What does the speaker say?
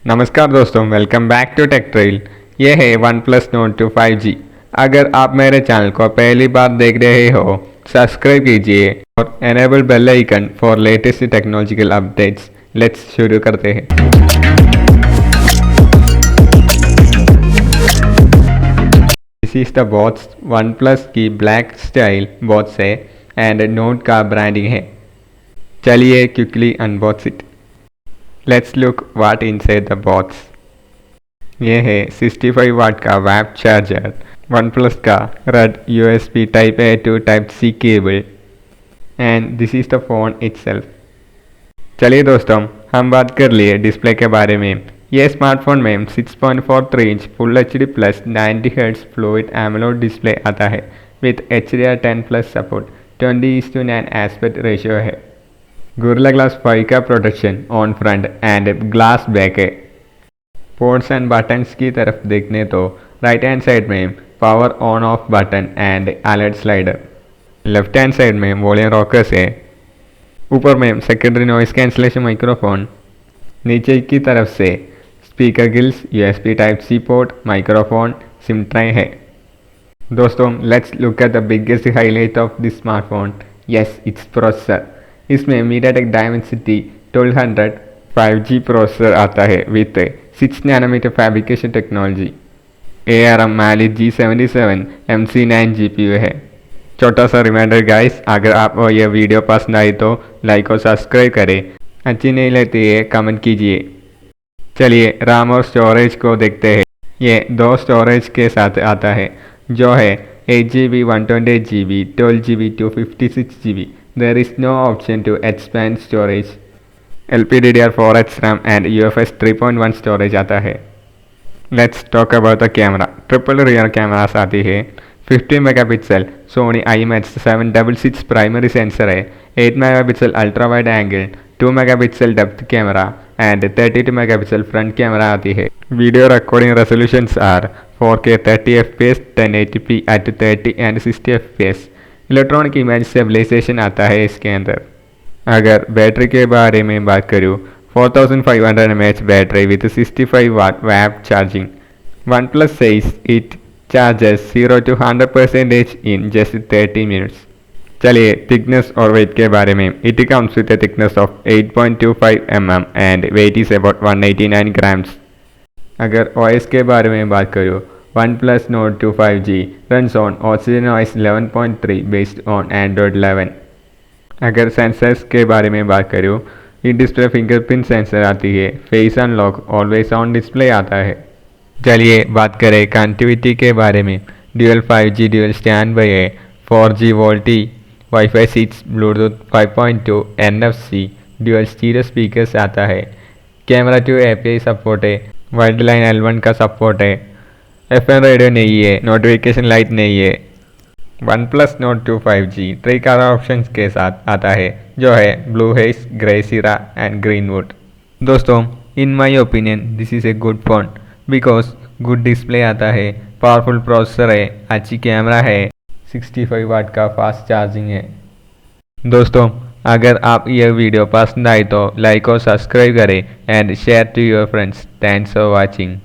नमस्कार दोस्तों, welcome back to Tech Trail. ये है OnePlus Nord 2 5G। अगर आप मेरे चैनल को पहली बार देख रहे हो, सब्सक्राइब कीजिए और enable bell icon for latest technological updates. Let's शुरू करते हैं। This is the box. OnePlus की ब्लैक स्टाइल बॉक्स है एंड नोट का ब्रांडिंग है। चलिए quickly unbox it. Let's look what inside the box. ये है 65 वाट का वेब चार्जर, OnePlus का red USB type A to type C cable and this is the phone itself. चलिए दोस्तों, हम बात कर लिए डिस्प्ले के बारे में। ये स्मार्टफोन में 6.43 inch full HD plus 90 Hz fluid AMOLED display आता है with HDR10 plus support. 20:9 aspect ratio है। गोरिल्ला ग्लास 5 का protection on front end glass back है। पोर्ट्स एंड बटन्स की तरफ देखने तो राइट हैंड साइड में power on off button and alert slider. Left hand side में वॉल्यूम रॉकर्स है। ऊपर में सेकेंडरी नॉइस कैंसलेशन माइक्रोफोन। नीचे की तरफ से speaker grills, USB type C port, microphone, SIM tray है। दोस्तों, let's look at the biggest highlight of this smartphone. Yes, it's processor. इसमें Mediatek Dimensity 1200 5G प्रोसेसर आता है with 6 nanometre fabrication technology. ARM Mali G77 MC9 GPU है। छोटा सा reminder guys, अगर आपको यह वीडियो पसंद आई तो लाइक और सब्सक्राइब करें। अच्छी नहीं लगती है कमेंट कीजिए। चलिए RAM और स्टोरेज को देखते हैं। ये दो स्टोरेज के साथ आता है जो है 8GB 128GB 12GB 256GB। There is no option to expand storage। LPDDR4X RAM and UFS 3.1 storage आता है। Let's talk about the camera. Triple rear cameras आती है। 50 megapixel Soni IMX766 primary sensor है। 8 megapixel ultra wide angle, 2 megapixel depth camera and 32 megapixel front camera आती है। Video recording resolutions are 4K 30 FPS 1080p at 30 and 60 FPS। Electronic image stabilisation आता है इसके अंदर। अगर बैटरी के बारे में बात करूँ, 4500 mAh battery with 65 watt warp charging. OnePlus says it charges 0 to 100% in just 30 minutes। चलिए थिकनेस और वेट के बारे में। It comes with a thickness of 8.25 mm and weight is about 189 grams. अगर OS के बारे में बात करूँ, OnePlus Nord 2 5G runs on OS 11.3 based on Android 11। अगर सेंसर्स के बारे में बात करूँ, इन डिस्प्ले फिंगरप्रिंट सेंसर आती है। Face unlock always on display आता है। चलिए बात करें कनेक्टिविटी के बारे में। Dual 5G dual stand by है। 4G VoLTE, Wi-Fi 6, Bluetooth 5.2, NFC, dual stereo speakers आता है। कैमरा 2 API सपोर्ट है। वाइड लाइन L1 का सपोर्ट है। FM रेडियो नहीं है। नोटिफिकेशन लाइट नहीं है। OnePlus Nord 2 5G 3 colour options के साथ आता है जो है blue haze, grey sierra and green wood. दोस्तों, in my opinion this is a good phone because good display आता है, पावरफुल प्रोसेसर है, अच्छी कैमरा है, 65 वाट का फास्ट चार्जिंग है। दोस्तों, अगर आप यह वीडियो पसंद आए तो लाइक और सब्सक्राइब करें and share to your friends. Thanks for watching.